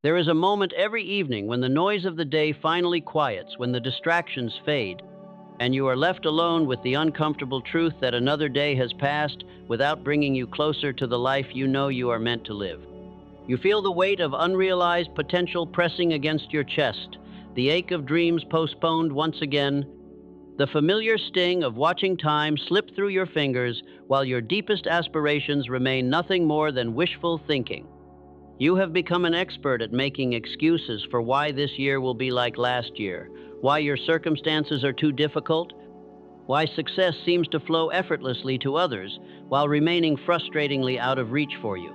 There is a moment every evening when the noise of the day finally quiets, when the distractions fade, and you are left alone with the uncomfortable truth that another day has passed without bringing you closer to the life you know you are meant to live. You feel the weight of unrealized potential pressing against your chest, the ache of dreams postponed once again, the familiar sting of watching time slip through your fingers while your deepest aspirations remain nothing more than wishful thinking. You have become an expert at making excuses for why this year will be like last year, why your circumstances are too difficult, why success seems to flow effortlessly to others while remaining frustratingly out of reach for you.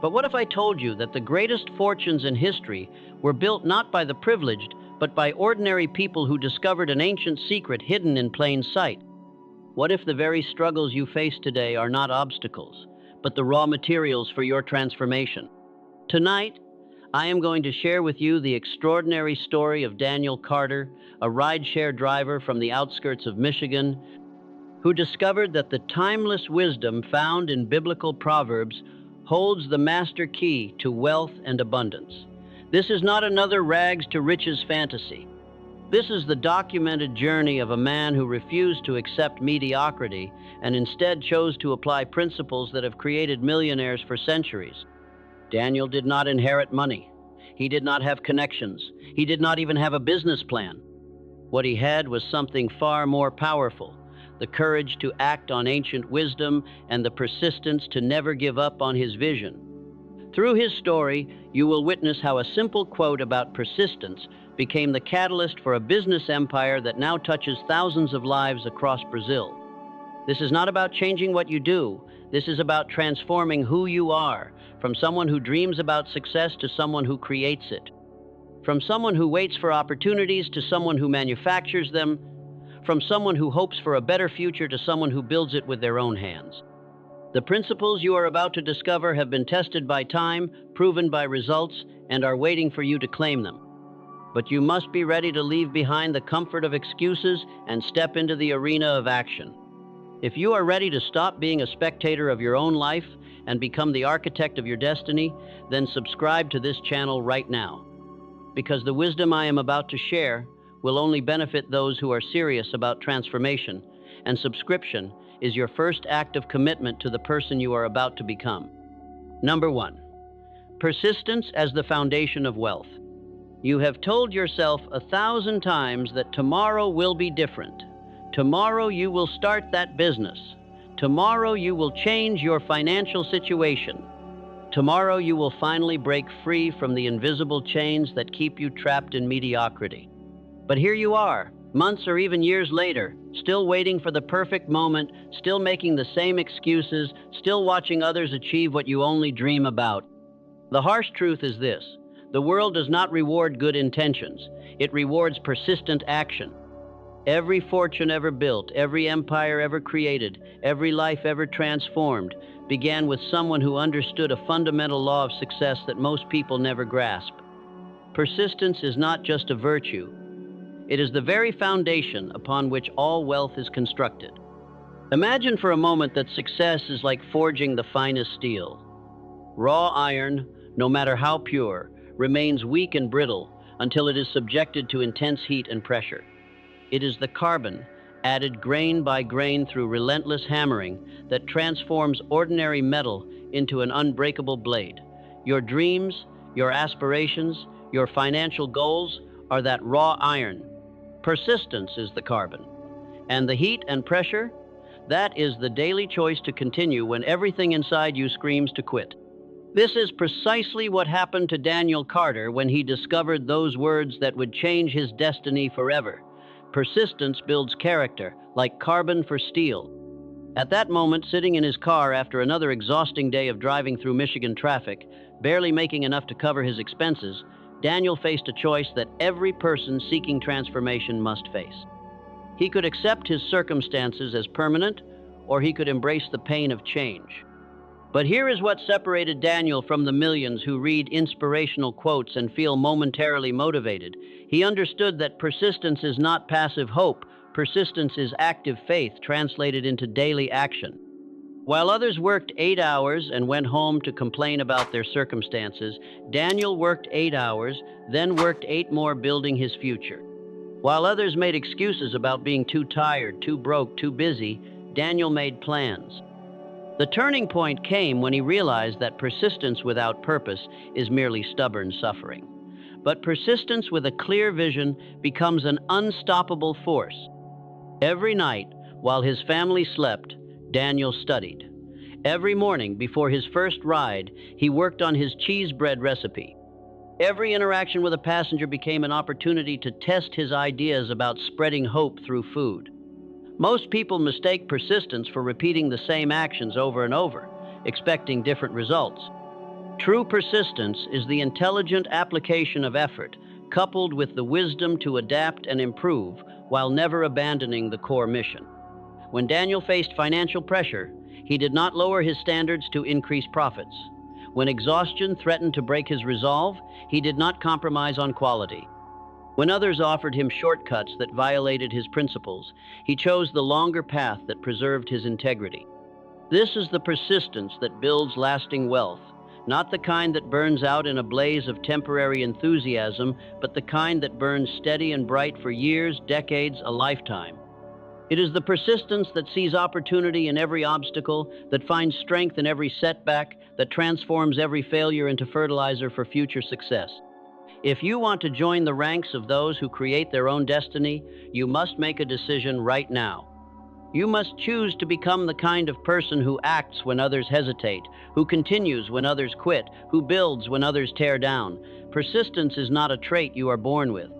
But what if I told you that the greatest fortunes in history were built not by the privileged, but by ordinary people who discovered an ancient secret hidden in plain sight? What if the very struggles you face today are not obstacles, but the raw materials for your transformation? Tonight, I am going to share with you the extraordinary story of Daniel Carter, a rideshare driver from the outskirts of Michigan, who discovered that the timeless wisdom found in biblical Proverbs holds the master key to wealth and abundance. This is not another rags to riches fantasy. This is the documented journey of a man who refused to accept mediocrity and instead chose to apply principles that have created millionaires for centuries. Daniel did not inherit money. He did not have connections. He did not even have a business plan. What he had was something far more powerful: the courage to act on ancient wisdom and the persistence to never give up on his vision. Through his story, you will witness how a simple quote about persistence became the catalyst for a business empire that now touches thousands of lives across Brazil. This is not about changing what you do. This is about transforming who you are, from someone who dreams about success to someone who creates it, from someone who waits for opportunities to someone who manufactures them, from someone who hopes for a better future to someone who builds it with their own hands. The principles you are about to discover have been tested by time, proven by results, and are waiting for you to claim them. But you must be ready to leave behind the comfort of excuses and step into the arena of action. If you are ready to stop being a spectator of your own life and become the architect of your destiny, then subscribe to this channel right now. Because the wisdom I am about to share will only benefit those who are serious about transformation, and subscription is your first act of commitment to the person you are about to become. Number 1, persistence as the foundation of wealth. You have told yourself 1,000 times that tomorrow will be different. Tomorrow you will start that business. Tomorrow you will change your financial situation. Tomorrow you will finally break free from the invisible chains that keep you trapped in mediocrity. But here you are, months or even years later, still waiting for the perfect moment, still making the same excuses, still watching others achieve what you only dream about. The harsh truth is this: the world does not reward good intentions. It rewards persistent action. Every fortune ever built, every empire ever created, every life ever transformed began with someone who understood a fundamental law of success that most people never grasp. Persistence is not just a virtue. It is the very foundation upon which all wealth is constructed. Imagine for a moment that success is like forging the finest steel. Raw iron, no matter how pure, remains weak and brittle until it is subjected to intense heat and pressure. It is the carbon, added grain by grain through relentless hammering, that transforms ordinary metal into an unbreakable blade. Your dreams, your aspirations, your financial goals are that raw iron. Persistence is the carbon. And the heat and pressure? That is the daily choice to continue when everything inside you screams to quit. This is precisely what happened to Daniel Carter when he discovered those words that would change his destiny forever. Persistence builds character, like carbon for steel. At that moment, sitting in his car after another exhausting day of driving through Michigan traffic, barely making enough to cover his expenses, Daniel faced a choice that every person seeking transformation must face. He could accept his circumstances as permanent, or he could embrace the pain of change. But here is what separated Daniel from the millions who read inspirational quotes and feel momentarily motivated. He understood that persistence is not passive hope. Persistence is active faith translated into daily action. While others worked 8 hours and went home to complain about their circumstances, Daniel worked 8 hours, then worked 8 more building his future. While others made excuses about being too tired, too broke, too busy, Daniel made plans. The turning point came when he realized that persistence without purpose is merely stubborn suffering. But persistence with a clear vision becomes an unstoppable force. Every night, while his family slept, Daniel studied. Every morning before his first ride, he worked on his cheese bread recipe. Every interaction with a passenger became an opportunity to test his ideas about spreading hope through food. Most people mistake persistence for repeating the same actions over and over, expecting different results. True persistence is the intelligent application of effort, coupled with the wisdom to adapt and improve while never abandoning the core mission. When Daniel faced financial pressure, he did not lower his standards to increase profits. When exhaustion threatened to break his resolve, he did not compromise on quality. When others offered him shortcuts that violated his principles, he chose the longer path that preserved his integrity. This is the persistence that builds lasting wealth, not the kind that burns out in a blaze of temporary enthusiasm, but the kind that burns steady and bright for years, decades, a lifetime. It is the persistence that sees opportunity in every obstacle, that finds strength in every setback, that transforms every failure into fertilizer for future success. If you want to join the ranks of those who create their own destiny, you must make a decision right now. You must choose to become the kind of person who acts when others hesitate, who continues when others quit, who builds when others tear down. Persistence is not a trait you are born with.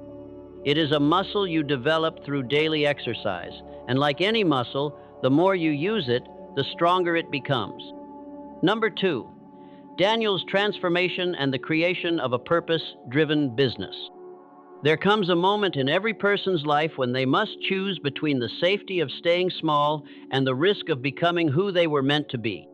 It is a muscle you develop through daily exercise, and like any muscle, the more you use it, the stronger it becomes. Number 2, Daniel's transformation and the creation of a purpose-driven business. There comes a moment in every person's life when they must choose between the safety of staying small and the risk of becoming who they were meant to be.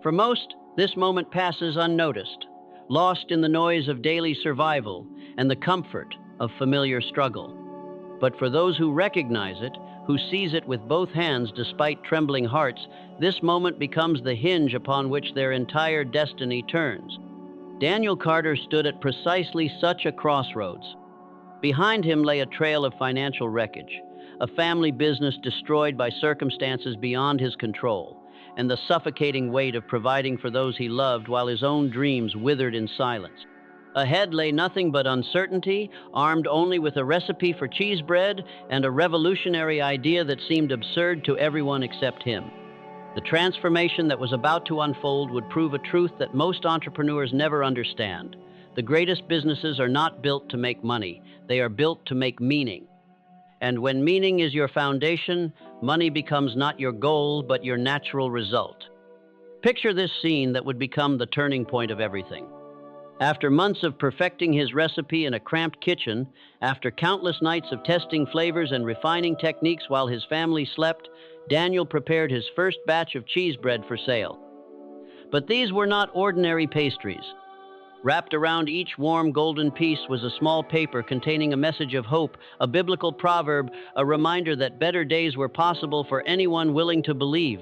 For most, this moment passes unnoticed, lost in the noise of daily survival and the comfort of familiar struggle. But for those who recognize it, who seize it with both hands despite trembling hearts, this moment becomes the hinge upon which their entire destiny turns. Daniel Carter stood at precisely such a crossroads. Behind him lay a trail of financial wreckage, a family business destroyed by circumstances beyond his control, and the suffocating weight of providing for those he loved while his own dreams withered in silence. Ahead lay nothing but uncertainty, armed only with a recipe for cheese bread and a revolutionary idea that seemed absurd to everyone except him. The transformation that was about to unfold would prove a truth that most entrepreneurs never understand. The greatest businesses are not built to make money, they are built to make meaning. And when meaning is your foundation, money becomes not your goal, but your natural result. Picture this scene that would become the turning point of everything. After months of perfecting his recipe in a cramped kitchen, after countless nights of testing flavors and refining techniques while his family slept, Daniel prepared his first batch of cheese bread for sale. But these were not ordinary pastries. Wrapped around each warm golden piece was a small paper containing a message of hope, a biblical proverb, a reminder that better days were possible for anyone willing to believe.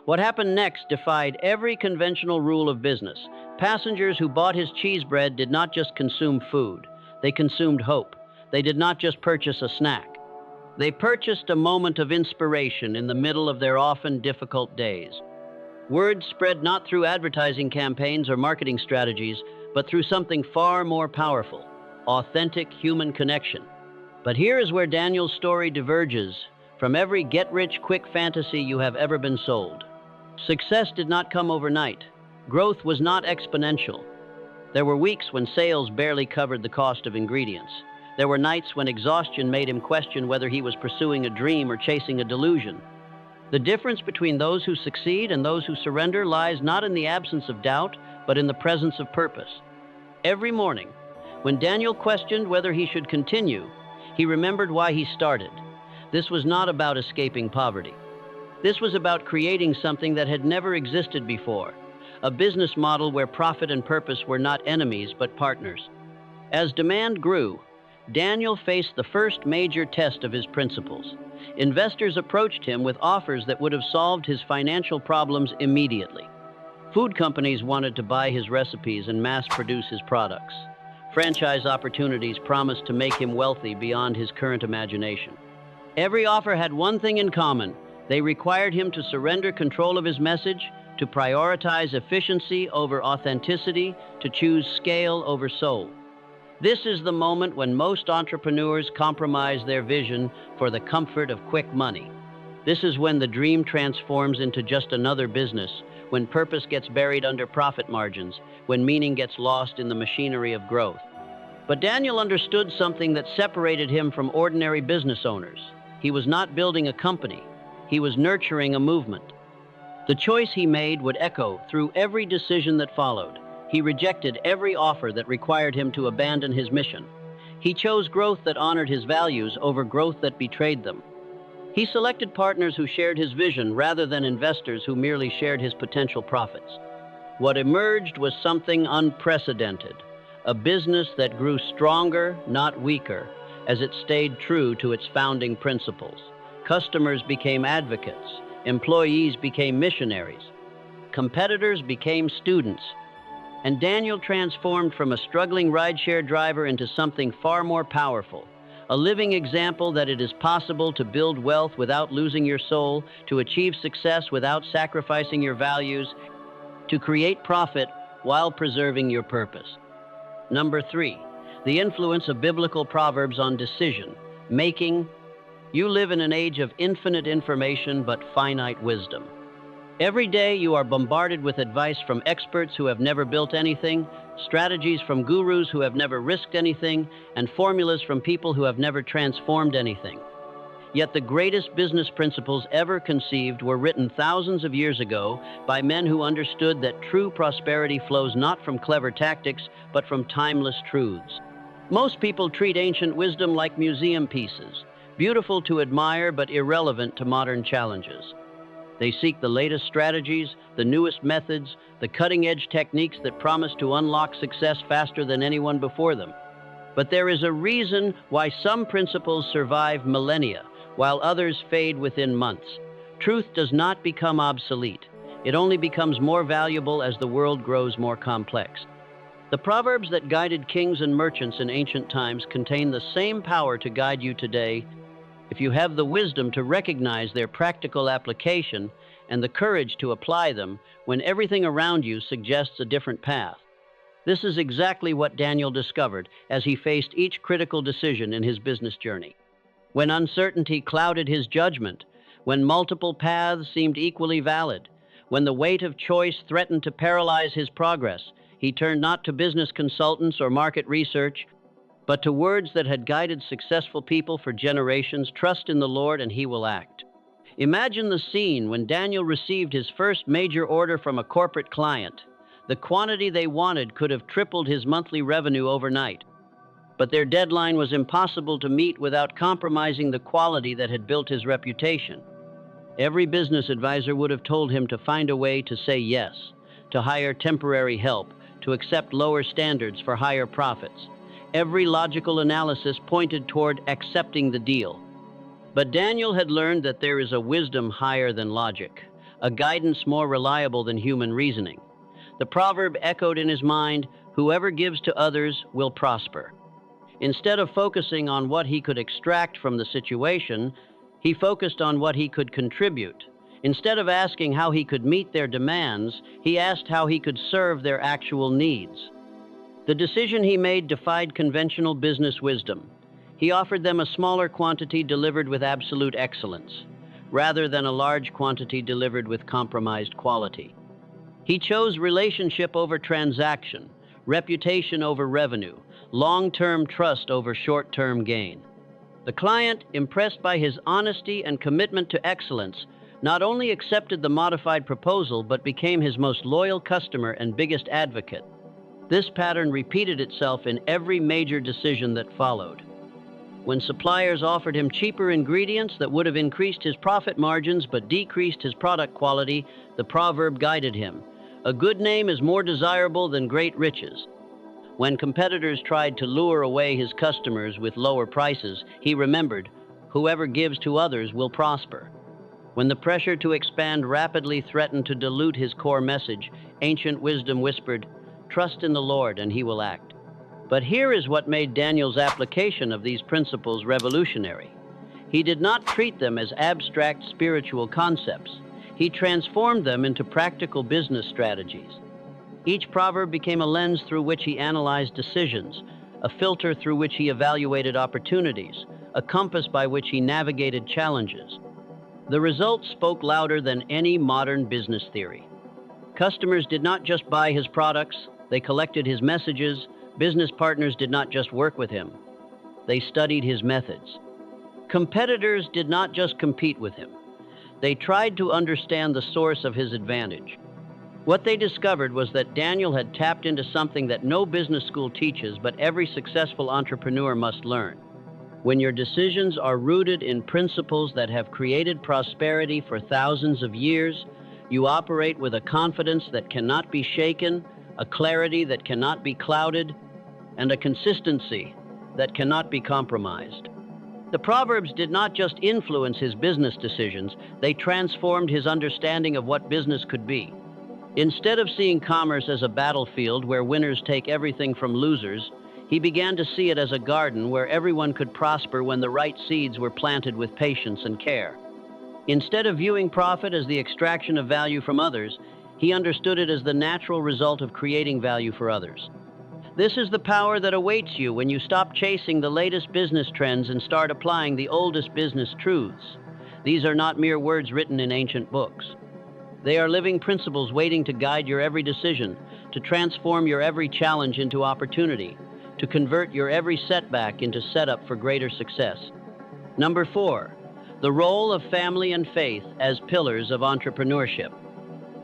What happened next defied every conventional rule of business. Passengers who bought his cheese bread did not just consume food, they consumed hope. They did not just purchase a snack. They purchased a moment of inspiration in the middle of their often difficult days. Word spread not through advertising campaigns or marketing strategies, but through something far more powerful, authentic human connection. But here is where Daniel's story diverges from every get-rich-quick fantasy you have ever been sold. Success did not come overnight. Growth was not exponential. There were weeks when sales barely covered the cost of ingredients. There were nights when exhaustion made him question whether he was pursuing a dream or chasing a delusion. The difference between those who succeed and those who surrender lies not in the absence of doubt, but in the presence of purpose. Every morning, when Daniel questioned whether he should continue, he remembered why he started. This was not about escaping poverty. This was about creating something that had never existed before, a business model where profit and purpose were not enemies but partners. As demand grew, Daniel faced the first major test of his principles. Investors approached him with offers that would have solved his financial problems immediately. Food companies wanted to buy his recipes and mass-produce his products. Franchise opportunities promised to make him wealthy beyond his current imagination. Every offer had one thing in common. They required him to surrender control of his message, to prioritize efficiency over authenticity, to choose scale over soul. This is the moment when most entrepreneurs compromise their vision for the comfort of quick money. This is when the dream transforms into just another business, when purpose gets buried under profit margins, when meaning gets lost in the machinery of growth. But Daniel understood something that separated him from ordinary business owners. He was not building a company. He was nurturing a movement. The choice he made would echo through every decision that followed. He rejected every offer that required him to abandon his mission. He chose growth that honored his values over growth that betrayed them. He selected partners who shared his vision rather than investors who merely shared his potential profits. What emerged was something unprecedented, a business that grew stronger, not weaker, as it stayed true to its founding principles. Customers became advocates, employees became missionaries, competitors became students, and Daniel transformed from a struggling rideshare driver into something far more powerful, a living example that it is possible to build wealth without losing your soul, to achieve success without sacrificing your values, to create profit while preserving your purpose. Number 3, the influence of biblical proverbs on decision making. You live in an age of infinite information but finite wisdom. Every day you are bombarded with advice from experts who have never built anything, strategies from gurus who have never risked anything, and formulas from people who have never transformed anything. Yet the greatest business principles ever conceived were written thousands of years ago by men who understood that true prosperity flows not from clever tactics, but from timeless truths. Most people treat ancient wisdom like museum pieces, beautiful to admire but irrelevant to modern challenges. They seek the latest strategies, the newest methods, the cutting-edge techniques that promise to unlock success faster than anyone before them. But there is a reason why some principles survive millennia, while others fade within months. Truth does not become obsolete. It only becomes more valuable as the world grows more complex. The proverbs that guided kings and merchants in ancient times contain the same power to guide you today if you have the wisdom to recognize their practical application and the courage to apply them when everything around you suggests a different path. This is exactly what Daniel discovered as he faced each critical decision in his business journey. When uncertainty clouded his judgment, when multiple paths seemed equally valid, when the weight of choice threatened to paralyze his progress, he turned not to business consultants or market research, but to words that had guided successful people for generations: trust in the Lord and He will act. Imagine the scene when Daniel received his first major order from a corporate client. The quantity they wanted could have tripled his monthly revenue overnight, but their deadline was impossible to meet without compromising the quality that had built his reputation. Every business advisor would have told him to find a way to say yes, to hire temporary help, to accept lower standards for higher profits. Every logical analysis pointed toward accepting the deal. But Daniel had learned that there is a wisdom higher than logic, a guidance more reliable than human reasoning. The proverb echoed in his mind, "Whoever gives to others will prosper." Instead of focusing on what he could extract from the situation, he focused on what he could contribute. Instead of asking how he could meet their demands, he asked how he could serve their actual needs. The decision he made defied conventional business wisdom. He offered them a smaller quantity delivered with absolute excellence, rather than a large quantity delivered with compromised quality. He chose relationship over transaction, reputation over revenue, long-term trust over short-term gain. The client, impressed by his honesty and commitment to excellence, not only accepted the modified proposal but became his most loyal customer and biggest advocate. This pattern repeated itself in every major decision that followed. When suppliers offered him cheaper ingredients that would have increased his profit margins but decreased his product quality, the proverb guided him: "A good name is more desirable than great riches." When competitors tried to lure away his customers with lower prices, he remembered, Whoever gives to others will prosper. When the pressure to expand rapidly threatened to dilute his core message, ancient wisdom whispered, "Trust in the Lord and he will act." But here is what made Daniel's application of these principles revolutionary. He did not treat them as abstract spiritual concepts. He transformed them into practical business strategies. Each proverb became a lens through which he analyzed decisions, a filter through which he evaluated opportunities, a compass by which he navigated challenges. The results spoke louder than any modern business theory. Customers did not just buy his products, they collected his messages. Business partners did not just work with him, they studied his methods. Competitors did not just compete with him, they tried to understand the source of his advantage. What they discovered was that Daniel had tapped into something that no business school teaches, but every successful entrepreneur must learn. When your decisions are rooted in principles that have created prosperity for thousands of years, you operate with a confidence that cannot be shaken, a clarity that cannot be clouded, and a consistency that cannot be compromised. The Proverbs did not just influence his business decisions, they transformed his understanding of what business could be. Instead of seeing commerce as a battlefield where winners take everything from losers, he began to see it as a garden where everyone could prosper when the right seeds were planted with patience and care. Instead of viewing profit as the extraction of value from others, he understood it as the natural result of creating value for others. This is the power that awaits you when you stop chasing the latest business trends and start applying the oldest business truths. These are not mere words written in ancient books. They are living principles waiting to guide your every decision, to transform your every challenge into opportunity, to convert your every setback into setup for greater success. Number 4, the role of family and faith as pillars of entrepreneurship.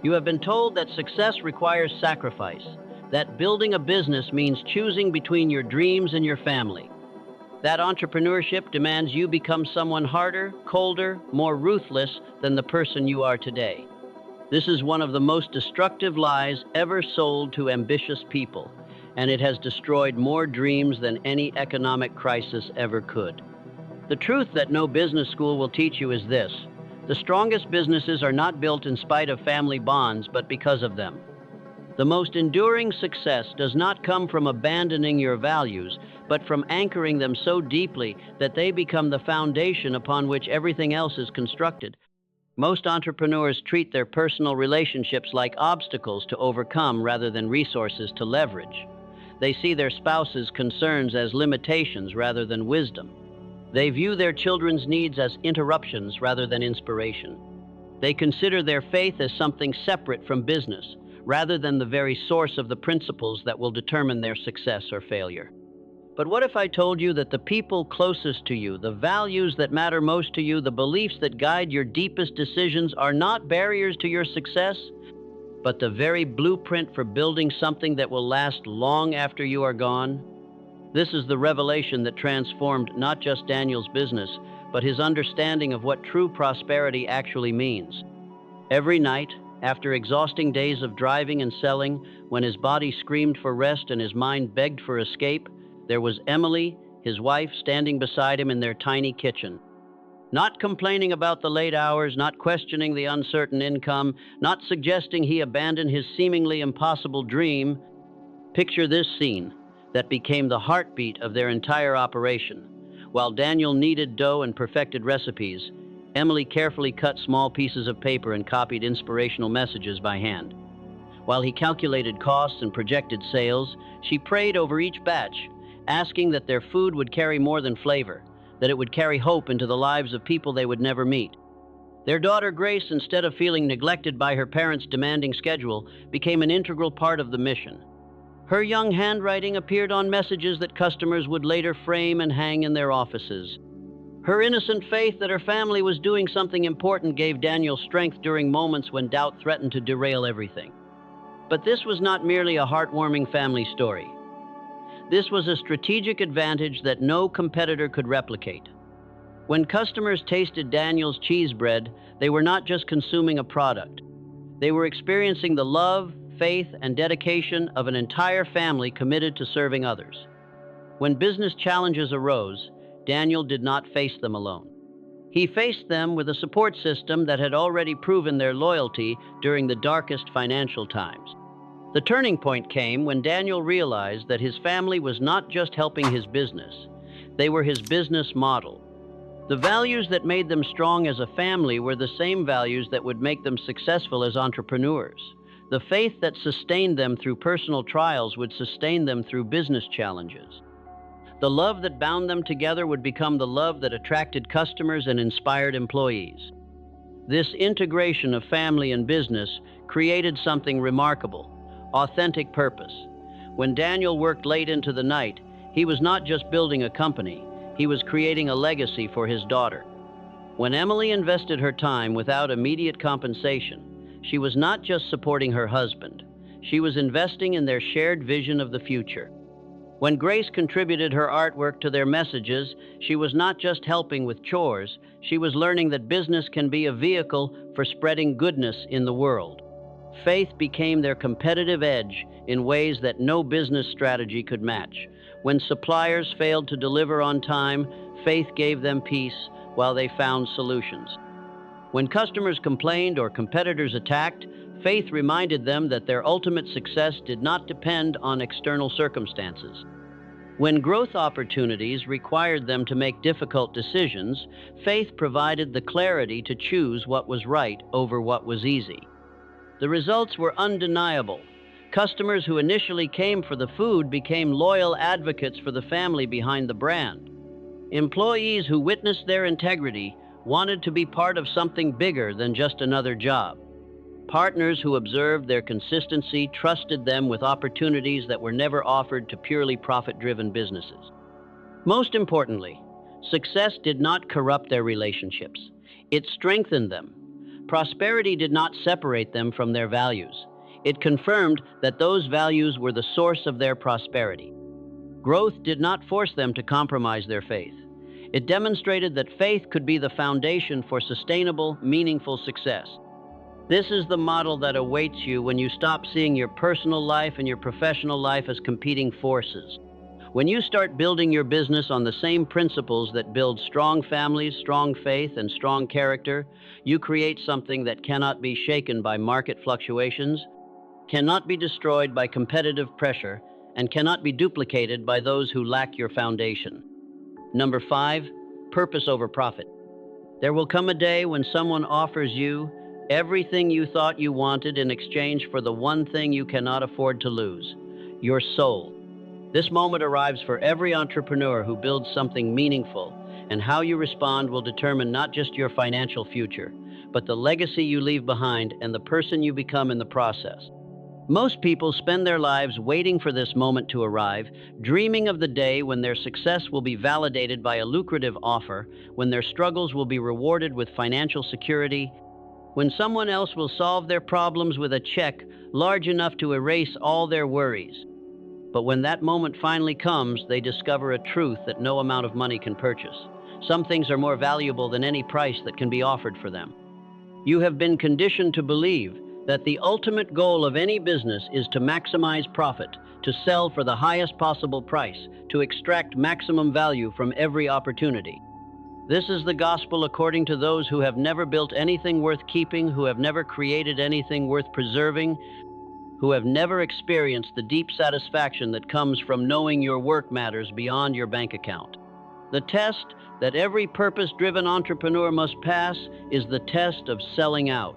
You have been told that success requires sacrifice, that building a business means choosing between your dreams and your family. That entrepreneurship demands you become someone harder, colder, more ruthless than the person you are today. This is one of the most destructive lies ever sold to ambitious people, and it has destroyed more dreams than any economic crisis ever could. The truth that no business school will teach you is this: the strongest businesses are not built in spite of family bonds, but because of them. The most enduring success does not come from abandoning your values, but from anchoring them so deeply that they become the foundation upon which everything else is constructed. Most entrepreneurs treat their personal relationships like obstacles to overcome rather than resources to leverage. They see their spouse's concerns as limitations rather than wisdom. They view their children's needs as interruptions rather than inspiration. They consider their faith as something separate from business, rather than the very source of the principles that will determine their success or failure. But what if I told you that the people closest to you, the values that matter most to you, the beliefs that guide your deepest decisions are not barriers to your success, but the very blueprint for building something that will last long after you are gone? This is the revelation that transformed not just Daniel's business, but his understanding of what true prosperity actually means. Every night, after exhausting days of driving and selling, when his body screamed for rest and his mind begged for escape, there was Emily, his wife, standing beside him in their tiny kitchen. Not complaining about the late hours, not questioning the uncertain income, not suggesting he abandon his seemingly impossible dream. Picture this scene that became the heartbeat of their entire operation. While Daniel kneaded dough and perfected recipes, Emily carefully cut small pieces of paper and copied inspirational messages by hand. While he calculated costs and projected sales, she prayed over each batch, asking that their food would carry more than flavor, that it would carry hope into the lives of people they would never meet. Their daughter Grace, instead of feeling neglected by her parents' demanding schedule, became an integral part of the mission. Her young handwriting appeared on messages that customers would later frame and hang in their offices. Her innocent faith that her family was doing something important gave Daniel strength during moments when doubt threatened to derail everything. But this was not merely a heartwarming family story. This was a strategic advantage that no competitor could replicate. When customers tasted Daniel's cheese bread, they were not just consuming a product. They were experiencing the love, faith, and dedication of an entire family committed to serving others. When business challenges arose, Daniel did not face them alone. He faced them with a support system that had already proven their loyalty during the darkest financial times. The turning point came when Daniel realized that his family was not just helping his business, they were his business model. The values that made them strong as a family were the same values that would make them successful as entrepreneurs. The faith that sustained them through personal trials would sustain them through business challenges. The love that bound them together would become the love that attracted customers and inspired employees. This integration of family and business created something remarkable: authentic purpose. When Daniel worked late into the night, he was not just building a company, he was creating a legacy for his daughter. When Emily invested her time without immediate compensation, she was not just supporting her husband, she was investing in their shared vision of the future. When Grace contributed her artwork to their messages, she was not just helping with chores, she was learning that business can be a vehicle for spreading goodness in the world. Faith became their competitive edge in ways that no business strategy could match. When suppliers failed to deliver on time, faith gave them peace while they found solutions. When customers complained or competitors attacked, faith reminded them that their ultimate success did not depend on external circumstances. When growth opportunities required them to make difficult decisions, faith provided the clarity to choose what was right over what was easy. The results were undeniable. Customers who initially came for the food became loyal advocates for the family behind the brand. Employees who witnessed their integrity wanted to be part of something bigger than just another job. Partners who observed their consistency trusted them with opportunities that were never offered to purely profit-driven businesses. Most importantly, success did not corrupt their relationships. It strengthened them. Prosperity did not separate them from their values. It confirmed that those values were the source of their prosperity. Growth did not force them to compromise their faith. It demonstrated that faith could be the foundation for sustainable, meaningful success. This is the model that awaits you when you stop seeing your personal life and your professional life as competing forces. When you start building your business on the same principles that build strong families, strong faith, and strong character, you create something that cannot be shaken by market fluctuations, cannot be destroyed by competitive pressure, and cannot be duplicated by those who lack your foundation. Number 5, purpose over profit. There will come a day when someone offers you everything you thought you wanted in exchange for the one thing you cannot afford to lose: your soul. This moment arrives for every entrepreneur who builds something meaningful, and how you respond will determine not just your financial future, but the legacy you leave behind and the person you become in the process. Most people spend their lives waiting for this moment to arrive, dreaming of the day when their success will be validated by a lucrative offer, when their struggles will be rewarded with financial security, when someone else will solve their problems with a check large enough to erase all their worries. But when that moment finally comes, they discover a truth that no amount of money can purchase. Some things are more valuable than any price that can be offered for them. You have been conditioned to believe that the ultimate goal of any business is to maximize profit, to sell for the highest possible price, to extract maximum value from every opportunity. This is the gospel according to those who have never built anything worth keeping, who have never created anything worth preserving, who have never experienced the deep satisfaction that comes from knowing your work matters beyond your bank account. The test that every purpose-driven entrepreneur must pass is the test of selling out.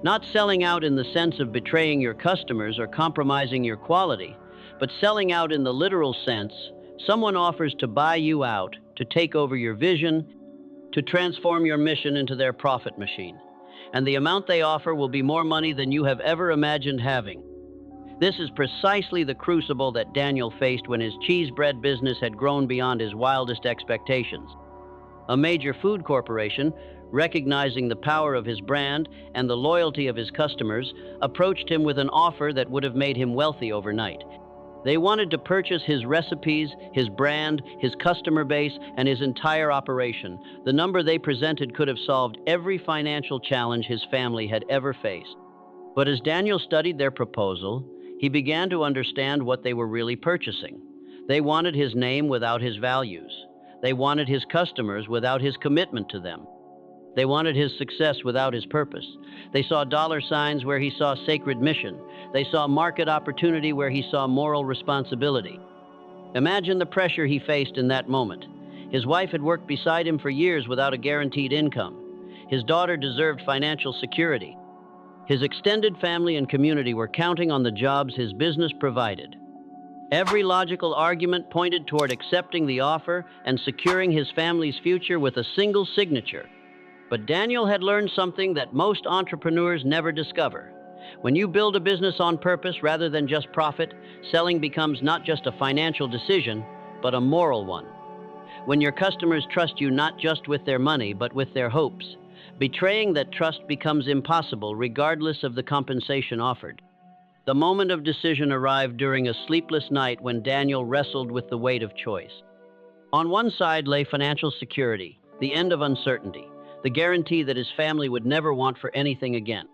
Not selling out in the sense of betraying your customers or compromising your quality, but selling out in the literal sense. Someone offers to buy you out, to take over your vision, to transform your mission into their profit machine. And the amount they offer will be more money than you have ever imagined having. This is precisely the crucible that Daniel faced when his cheese bread business had grown beyond his wildest expectations. A major food corporation, recognizing the power of his brand and the loyalty of his customers, approached him with an offer that would have made him wealthy overnight. They wanted to purchase his recipes, his brand, his customer base, and his entire operation. The number they presented could have solved every financial challenge his family had ever faced. But as Daniel studied their proposal, he began to understand what they were really purchasing. They wanted his name without his values. They wanted his customers without his commitment to them. They wanted his success without his purpose. They saw dollar signs where he saw sacred mission. They saw market opportunity where he saw moral responsibility. Imagine the pressure he faced in that moment. His wife had worked beside him for years without a guaranteed income. His daughter deserved financial security. His extended family and community were counting on the jobs his business provided. Every logical argument pointed toward accepting the offer and securing his family's future with a single signature. But Daniel had learned something that most entrepreneurs never discover. When you build a business on purpose rather than just profit, selling becomes not just a financial decision, but a moral one. When your customers trust you not just with their money, but with their hopes, betraying that trust becomes impossible regardless of the compensation offered. The moment of decision arrived during a sleepless night when Daniel wrestled with the weight of choice. On one side lay financial security, the end of uncertainty, the guarantee that his family would never want for anything again.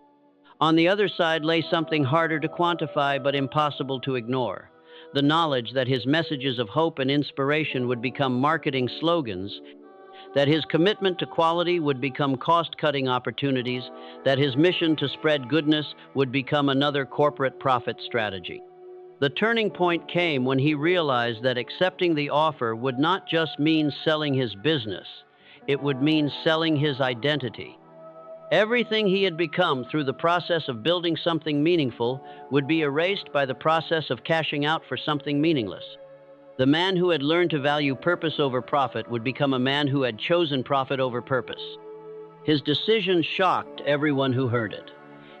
On the other side lay something harder to quantify but impossible to ignore, the knowledge that his messages of hope and inspiration would become marketing slogans, that his commitment to quality would become cost-cutting opportunities, that his mission to spread goodness would become another corporate profit strategy. The turning point came when he realized that accepting the offer would not just mean selling his business, it would mean selling his identity. Everything he had become through the process of building something meaningful would be erased by the process of cashing out for something meaningless. The man who had learned to value purpose over profit would become a man who had chosen profit over purpose. His decision shocked everyone who heard it.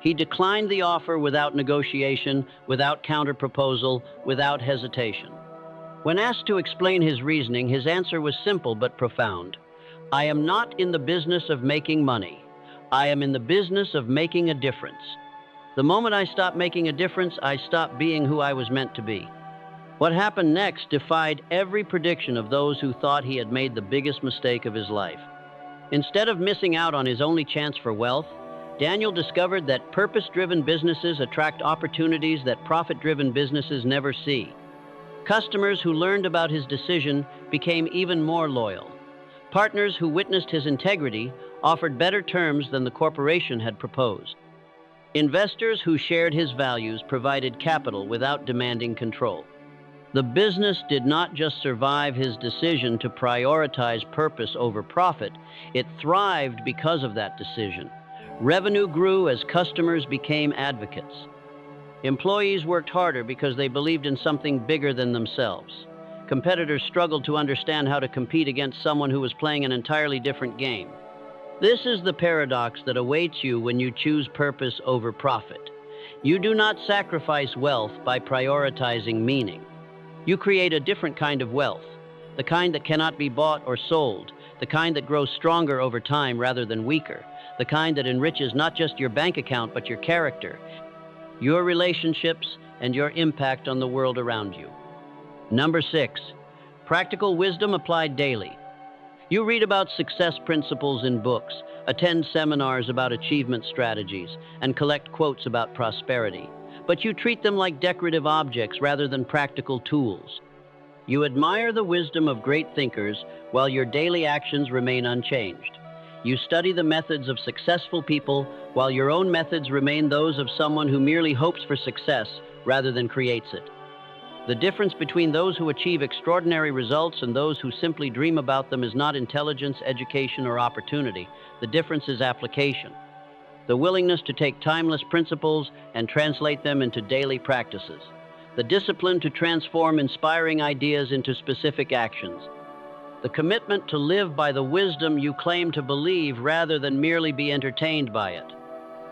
He declined the offer without negotiation, without counterproposal, without hesitation. When asked to explain his reasoning, his answer was simple but profound. I am not in the business of making money. I am in the business of making a difference. The moment I stopped making a difference, I stopped being who I was meant to be. What happened next defied every prediction of those who thought he had made the biggest mistake of his life. Instead of missing out on his only chance for wealth, Daniel discovered that purpose-driven businesses attract opportunities that profit-driven businesses never see. Customers who learned about his decision became even more loyal. Partners who witnessed his integrity offered better terms than the corporation had proposed. Investors who shared his values provided capital without demanding control. The business did not just survive his decision to prioritize purpose over profit, it thrived because of that decision. Revenue grew as customers became advocates. Employees worked harder because they believed in something bigger than themselves. Competitors struggled to understand how to compete against someone who was playing an entirely different game. This is the paradox that awaits you when you choose purpose over profit. You do not sacrifice wealth by prioritizing meaning. You create a different kind of wealth, the kind that cannot be bought or sold, the kind that grows stronger over time rather than weaker, the kind that enriches not just your bank account but your character, your relationships, and your impact on the world around you. Number 6, practical wisdom applied daily. You read about success principles in books, attend seminars about achievement strategies, and collect quotes about prosperity. But you treat them like decorative objects rather than practical tools. You admire the wisdom of great thinkers while your daily actions remain unchanged. You study the methods of successful people while your own methods remain those of someone who merely hopes for success rather than creates it. The difference between those who achieve extraordinary results and those who simply dream about them is not intelligence, education, or opportunity. The difference is application. The willingness to take timeless principles and translate them into daily practices. The discipline to transform inspiring ideas into specific actions. The commitment to live by the wisdom you claim to believe rather than merely be entertained by it.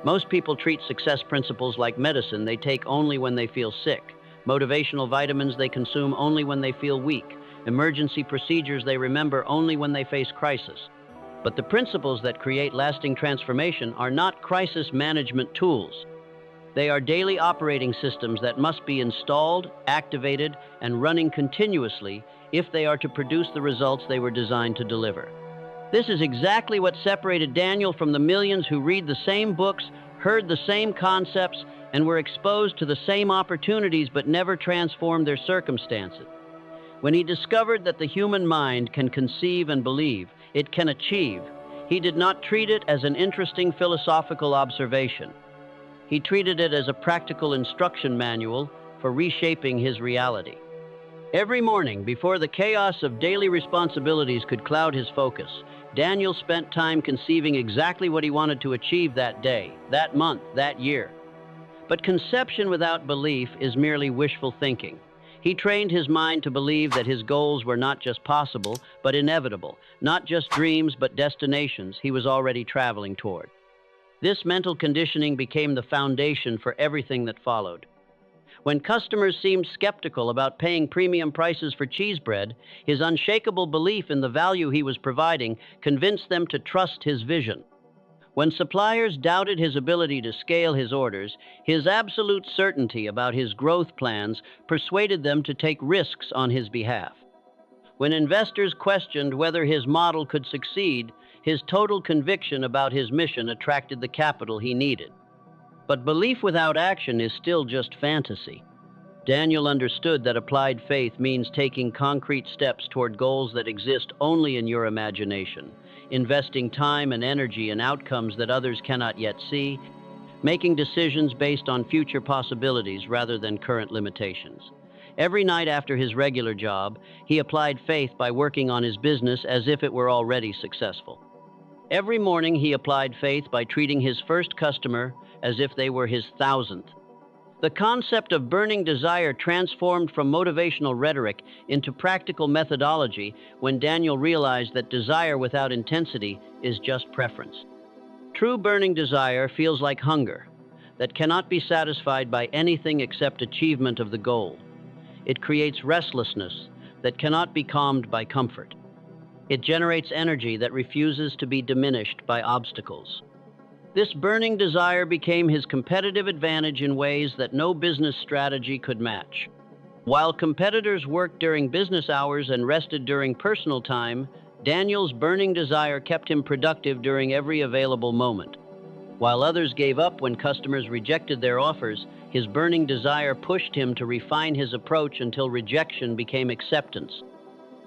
Most people treat success principles like medicine they take only when they feel sick, motivational vitamins they consume only when they feel weak, emergency procedures they remember only when they face crisis. But the principles that create lasting transformation are not crisis management tools. They are daily operating systems that must be installed, activated, and running continuously if they are to produce the results they were designed to deliver. This is exactly what separated Daniel from the millions who read the same books, heard the same concepts, and were exposed to the same opportunities but never transformed their circumstances. When he discovered that the human mind can conceive and believe, it can achieve, He did not treat it as an interesting philosophical observation. He treated it as a practical instruction manual for reshaping his reality. Every morning, before the chaos of daily responsibilities could cloud his focus, Daniel spent time conceiving exactly what he wanted to achieve that day, that month, that year. But conception without belief is merely wishful thinking. He trained his mind to believe that his goals were not just possible, but inevitable, not just dreams, but destinations he was already traveling toward. This mental conditioning became the foundation for everything that followed. When customers seemed skeptical about paying premium prices for cheese bread, his unshakable belief in the value he was providing convinced them to trust his vision. When suppliers doubted his ability to scale his orders, his absolute certainty about his growth plans persuaded them to take risks on his behalf. When investors questioned whether his model could succeed, his total conviction about his mission attracted the capital he needed. But belief without action is still just fantasy. Daniel understood that applied faith means taking concrete steps toward goals that exist only in your imagination, investing time and energy in outcomes that others cannot yet see, making decisions based on future possibilities rather than current limitations. Every night after his regular job, he applied faith by working on his business as if it were already successful. Every morning he applied faith by treating his first customer as if they were his 1,000th. The concept of burning desire transformed from motivational rhetoric into practical methodology when Daniel realized that desire without intensity is just preference. True burning desire feels like hunger that cannot be satisfied by anything except achievement of the goal. It creates restlessness that cannot be calmed by comfort. It generates energy that refuses to be diminished by obstacles. This burning desire became his competitive advantage in ways that no business strategy could match. While competitors worked during business hours and rested during personal time, Daniel's burning desire kept him productive during every available moment. While others gave up when customers rejected their offers, his burning desire pushed him to refine his approach until rejection became acceptance.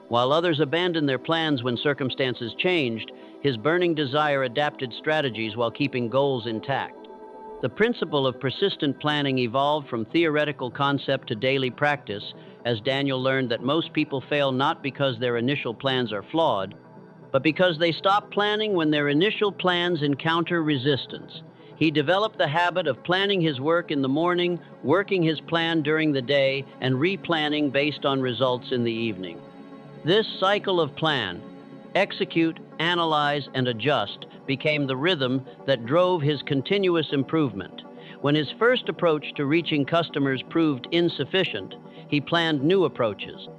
While others abandoned their plans when circumstances changed, his burning desire adapted strategies while keeping goals intact. The principle of persistent planning evolved from theoretical concept to daily practice as Daniel learned that most people fail not because their initial plans are flawed, but because they stop planning when their initial plans encounter resistance. He developed the habit of planning his work in the morning, working his plan during the day, and replanning based on results in the evening. This cycle of plan, execute, analyze, and adjust became the rhythm that drove his continuous improvement. When his first approach to reaching customers proved insufficient, he planned new approaches.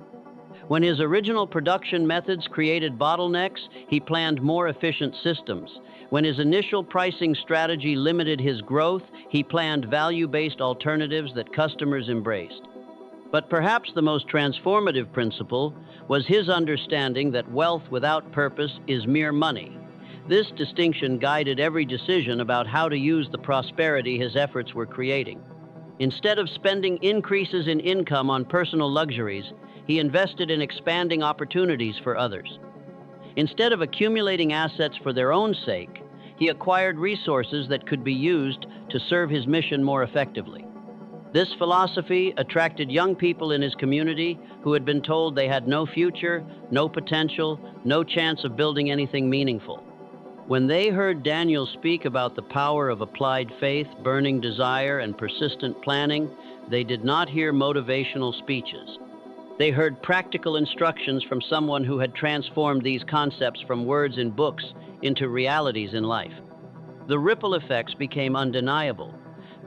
When his original production methods created bottlenecks, he planned more efficient systems. When his initial pricing strategy limited his growth, he planned value-based alternatives that customers embraced. But perhaps the most transformative principle was his understanding that wealth without purpose is mere money. This distinction guided every decision about how to use the prosperity his efforts were creating. Instead of spending increases in income on personal luxuries, he invested in expanding opportunities for others. Instead of accumulating assets for their own sake, he acquired resources that could be used to serve his mission more effectively. This philosophy attracted young people in his community who had been told they had no future, no potential, no chance of building anything meaningful. When they heard Daniel speak about the power of applied faith, burning desire, and persistent planning, they did not hear motivational speeches. They heard practical instructions from someone who had transformed these concepts from words in books into realities in life. The ripple effects became undeniable.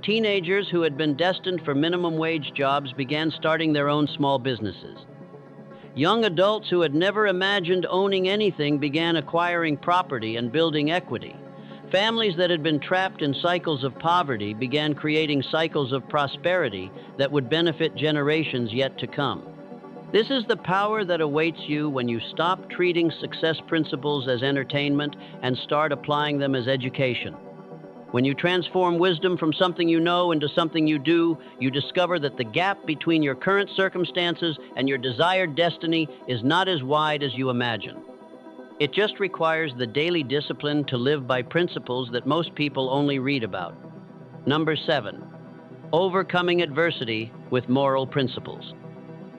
Teenagers who had been destined for minimum wage jobs began starting their own small businesses. Young adults who had never imagined owning anything began acquiring property and building equity. Families that had been trapped in cycles of poverty began creating cycles of prosperity that would benefit generations yet to come. This is the power that awaits you when you stop treating success principles as entertainment and start applying them as education. When you transform wisdom from something you know into something you do, you discover that the gap between your current circumstances and your desired destiny is not as wide as you imagine. It just requires the daily discipline to live by principles that most people only read about. Number 7, overcoming adversity with moral principles.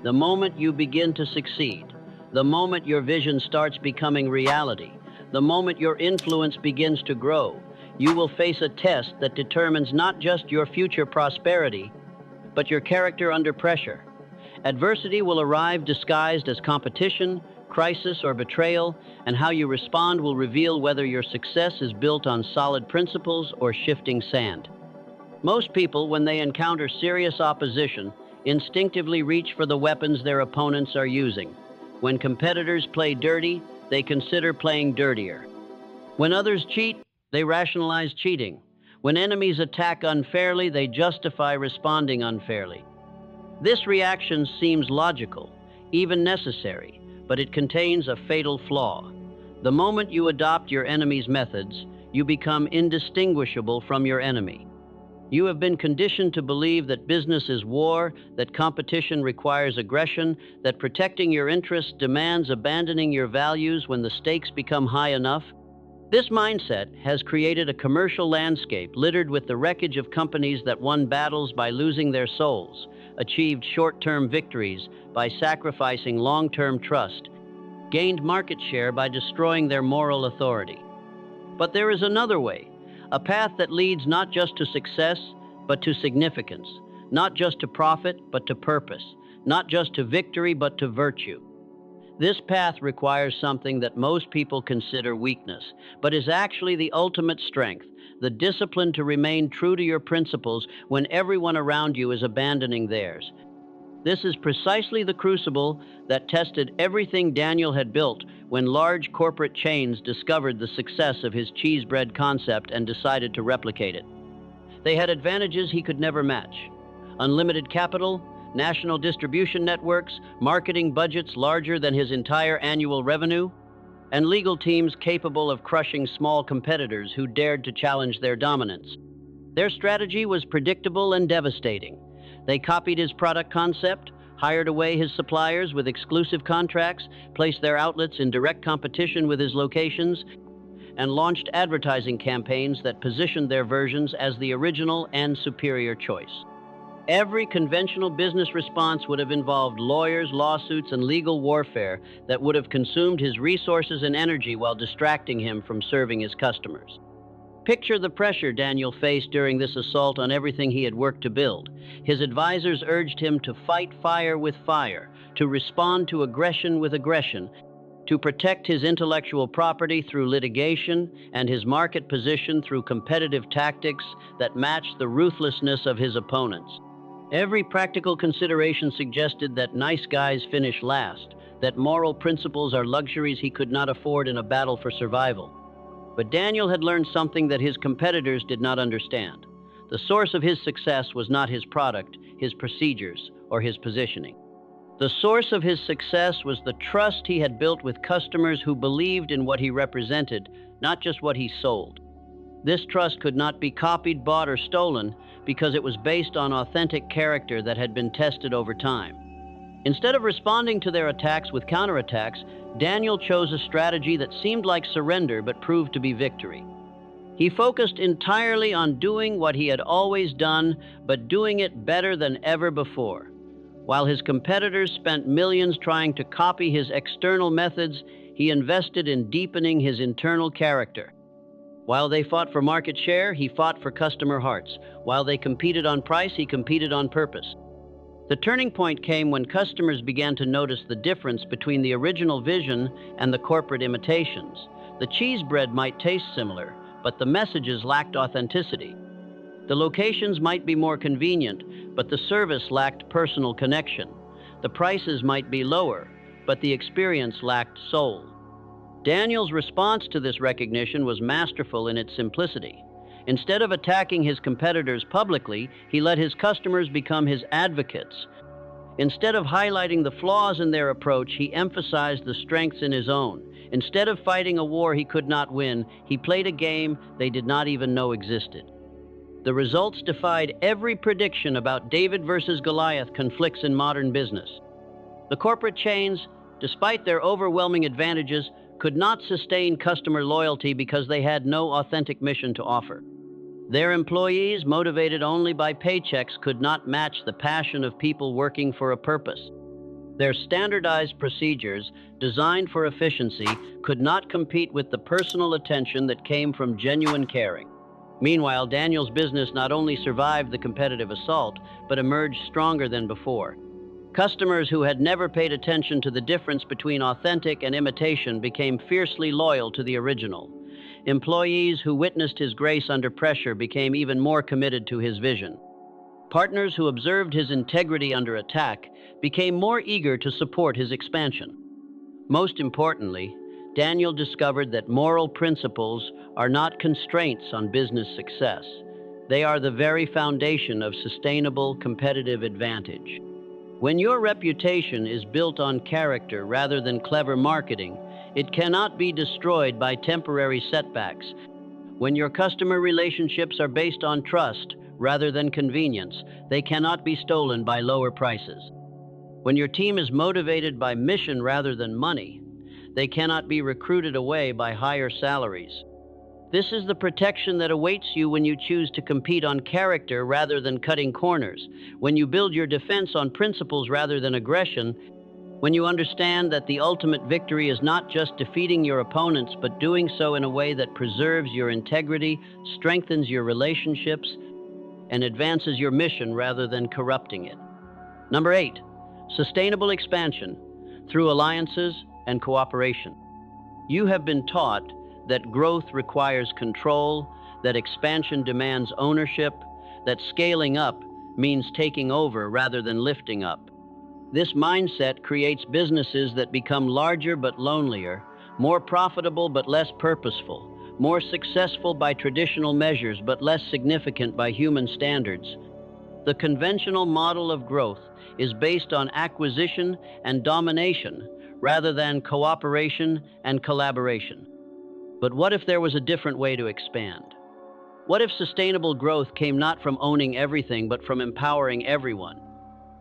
The moment you begin to succeed, the moment your vision starts becoming reality, the moment your influence begins to grow, you will face a test that determines not just your future prosperity, but your character under pressure. Adversity will arrive disguised as competition, crisis, or betrayal, and how you respond will reveal whether your success is built on solid principles or shifting sand. Most people, when they encounter serious opposition, instinctively reach for the weapons their opponents are using. When competitors play dirty, they consider playing dirtier. When others cheat, they rationalize cheating. When enemies attack unfairly, they justify responding unfairly. This reaction seems logical, even necessary, but it contains a fatal flaw. The moment you adopt your enemy's methods, you become indistinguishable from your enemy. You have been conditioned to believe that business is war, that competition requires aggression, that protecting your interests demands abandoning your values when the stakes become high enough. This mindset has created a commercial landscape littered with the wreckage of companies that won battles by losing their souls, achieved short-term victories by sacrificing long-term trust, gained market share by destroying their moral authority. But there is another way, a path that leads not just to success, but to significance, not just to profit, but to purpose, not just to victory, but to virtue. This path requires something that most people consider weakness, but is actually the ultimate strength, the discipline to remain true to your principles when everyone around you is abandoning theirs. This is precisely the crucible that tested everything Daniel had built when large corporate chains discovered the success of his cheese bread concept and decided to replicate it. They had advantages he could never match: unlimited capital, national distribution networks, marketing budgets larger than his entire annual revenue, and legal teams capable of crushing small competitors who dared to challenge their dominance. Their strategy was predictable and devastating. They copied his product concept, hired away his suppliers with exclusive contracts, placed their outlets in direct competition with his locations, and launched advertising campaigns that positioned their versions as the original and superior choice. Every conventional business response would have involved lawyers, lawsuits, and legal warfare that would have consumed his resources and energy while distracting him from serving his customers. Picture the pressure Daniel faced during this assault on everything he had worked to build. His advisors urged him to fight fire with fire, to respond to aggression with aggression, to protect his intellectual property through litigation and his market position through competitive tactics that matched the ruthlessness of his opponents. Every practical consideration suggested that nice guys finish last, that moral principles are luxuries he could not afford in a battle for survival. But Daniel had learned something that his competitors did not understand. The source of his success was not his product, his procedures, or his positioning. The source of his success was the trust he had built with customers who believed in what he represented, not just what he sold. This trust could not be copied, bought, or stolen because it was based on authentic character that had been tested over time. Instead of responding to their attacks with counterattacks, Daniel chose a strategy that seemed like surrender but proved to be victory. He focused entirely on doing what he had always done, but doing it better than ever before. While his competitors spent millions trying to copy his external methods, he invested in deepening his internal character. While they fought for market share, he fought for customer hearts. While they competed on price, he competed on purpose. The turning point came when customers began to notice the difference between the original vision and the corporate imitations. The cheese bread might taste similar, but the messages lacked authenticity. The locations might be more convenient, but the service lacked personal connection. The prices might be lower, but the experience lacked soul. Daniel's response to this recognition was masterful in its simplicity. Instead of attacking his competitors publicly, he let his customers become his advocates. Instead of highlighting the flaws in their approach, he emphasized the strengths in his own. Instead of fighting a war he could not win, he played a game they did not even know existed. The results defied every prediction about David versus Goliath conflicts in modern business. The corporate chains, despite their overwhelming advantages, could not sustain customer loyalty because they had no authentic mission to offer. Their employees, motivated only by paychecks, could not match the passion of people working for a purpose. Their standardized procedures, designed for efficiency, could not compete with the personal attention that came from genuine caring. Meanwhile, Daniel's business not only survived the competitive assault, but emerged stronger than before. Customers who had never paid attention to the difference between authentic and imitation became fiercely loyal to the original. Employees who witnessed his grace under pressure became even more committed to his vision. Partners who observed his integrity under attack became more eager to support his expansion. Most importantly, Daniel discovered that moral principles are not constraints on business success. They are the very foundation of sustainable competitive advantage. When your reputation is built on character rather than clever marketing, it cannot be destroyed by temporary setbacks. When your customer relationships are based on trust rather than convenience, they cannot be stolen by lower prices. When your team is motivated by mission rather than money, they cannot be recruited away by higher salaries. This is the protection that awaits you when you choose to compete on character rather than cutting corners, when you build your defense on principles rather than aggression, when you understand that the ultimate victory is not just defeating your opponents, but doing so in a way that preserves your integrity, strengthens your relationships, and advances your mission rather than corrupting it. Number 8, sustainable expansion through alliances and cooperation. You have been taught that growth requires control, that expansion demands ownership, that scaling up means taking over rather than lifting up. This mindset creates businesses that become larger but lonelier, more profitable but less purposeful, more successful by traditional measures but less significant by human standards. The conventional model of growth is based on acquisition and domination rather than cooperation and collaboration. But what if there was a different way to expand? What if sustainable growth came not from owning everything, but from empowering everyone?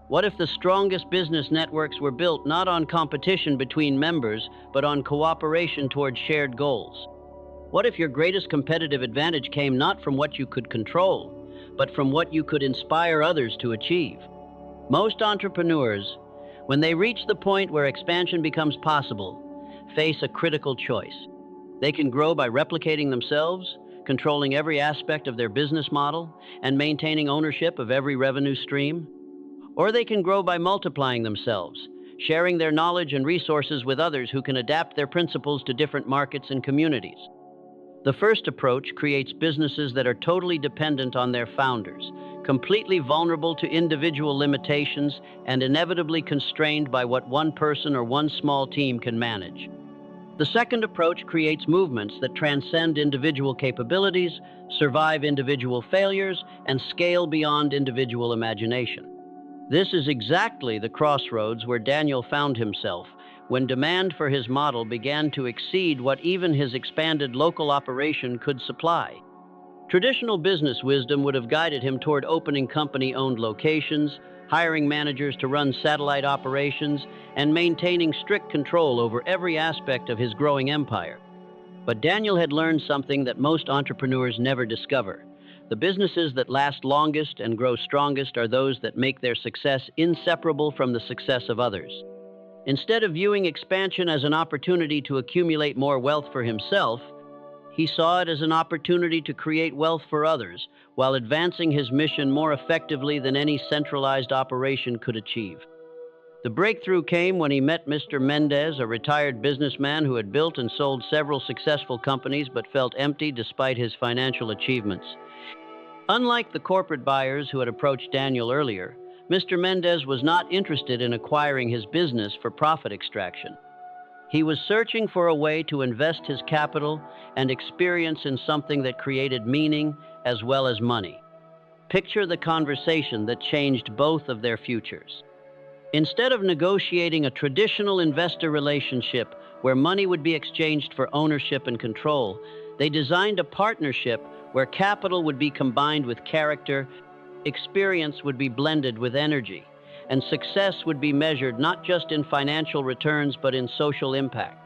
What if the strongest business networks were built not on competition between members, but on cooperation towards shared goals? What if your greatest competitive advantage came not from what you could control, but from what you could inspire others to achieve? Most entrepreneurs, when they reach the point where expansion becomes possible, face a critical choice. They can grow by replicating themselves, controlling every aspect of their business model, and maintaining ownership of every revenue stream. Or they can grow by multiplying themselves, sharing their knowledge and resources with others who can adapt their principles to different markets and communities. The first approach creates businesses that are totally dependent on their founders, completely vulnerable to individual limitations, and inevitably constrained by what one person or one small team can manage. The second approach creates movements that transcend individual capabilities, survive individual failures, and scale beyond individual imagination. This is exactly the crossroads where Daniel found himself, when demand for his model began to exceed what even his expanded local operation could supply. Traditional business wisdom would have guided him toward opening company-owned locations, hiring managers to run satellite operations, and maintaining strict control over every aspect of his growing empire. But Daniel had learned something that most entrepreneurs never discover. The businesses that last longest and grow strongest are those that make their success inseparable from the success of others. Instead of viewing expansion as an opportunity to accumulate more wealth for himself, he saw it as an opportunity to create wealth for others, while advancing his mission more effectively than any centralized operation could achieve. The breakthrough came when he met Mr. Mendez, a retired businessman who had built and sold several successful companies but felt empty despite his financial achievements. Unlike the corporate buyers who had approached Daniel earlier, Mr. Mendez was not interested in acquiring his business for profit extraction. He was searching for a way to invest his capital and experience in something that created meaning as well as money. Picture the conversation that changed both of their futures. Instead of negotiating a traditional investor relationship where money would be exchanged for ownership and control, they designed a partnership where capital would be combined with character, experience would be blended with energy, and success would be measured not just in financial returns but in social impact.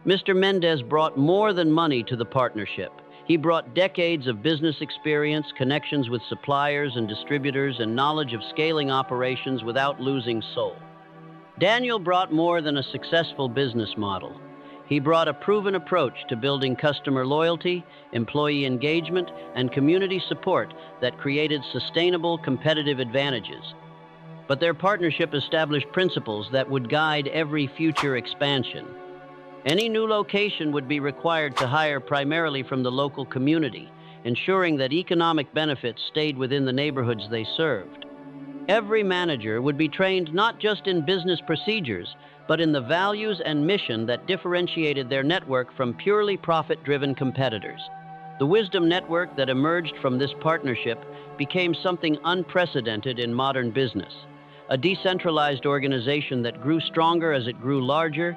Mr. Mendez brought more than money to the partnership. He brought decades of business experience, connections with suppliers and distributors, and knowledge of scaling operations without losing soul. Daniel brought more than a successful business model. He brought a proven approach to building customer loyalty, employee engagement, and community support that created sustainable competitive advantages. But their partnership established principles that would guide every future expansion. Any new location would be required to hire primarily from the local community, ensuring that economic benefits stayed within the neighborhoods they served. Every manager would be trained not just in business procedures, but in the values and mission that differentiated their network from purely profit-driven competitors. The wisdom network that emerged from this partnership became something unprecedented in modern business, a decentralized organization that grew stronger as it grew larger,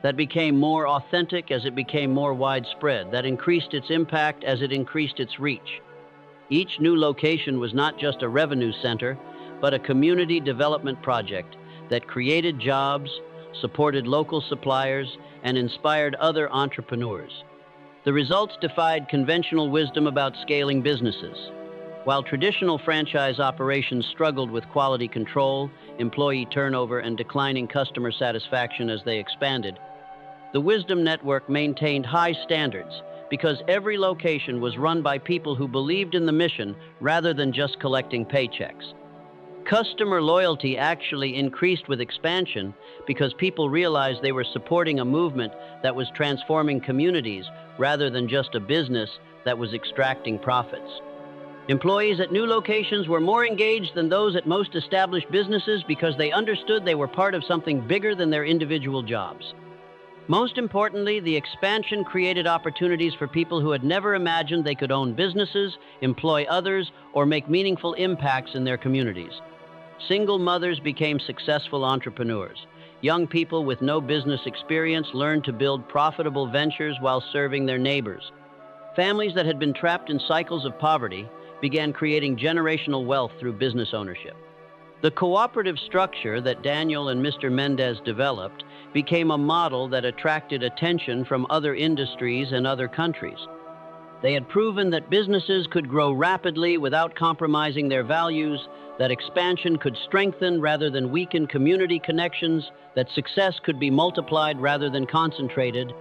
that became more authentic as it became more widespread, that increased its impact as it increased its reach. Each new location was not just a revenue center, but a community development project that created jobs, supported local suppliers, and inspired other entrepreneurs. The results defied conventional wisdom about scaling businesses. While traditional franchise operations struggled with quality control, employee turnover, and declining customer satisfaction as they expanded, the Wisdom Network maintained high standards because every location was run by people who believed in the mission rather than just collecting paychecks. Customer loyalty actually increased with expansion because people realized they were supporting a movement that was transforming communities rather than just a business that was extracting profits. Employees at new locations were more engaged than those at most established businesses because they understood they were part of something bigger than their individual jobs. Most importantly, the expansion created opportunities for people who had never imagined they could own businesses, employ others, or make meaningful impacts in their communities. Single mothers became successful entrepreneurs. Young people with no business experience learned to build profitable ventures while serving their neighbors. Families that had been trapped in cycles of poverty began creating generational wealth through business ownership. The cooperative structure that Daniel and Mr. Mendez developed became a model that attracted attention from other industries and other countries. They had proven that businesses could grow rapidly without compromising their values, that expansion could strengthen rather than weaken community connections, that success could be multiplied rather than concentrated.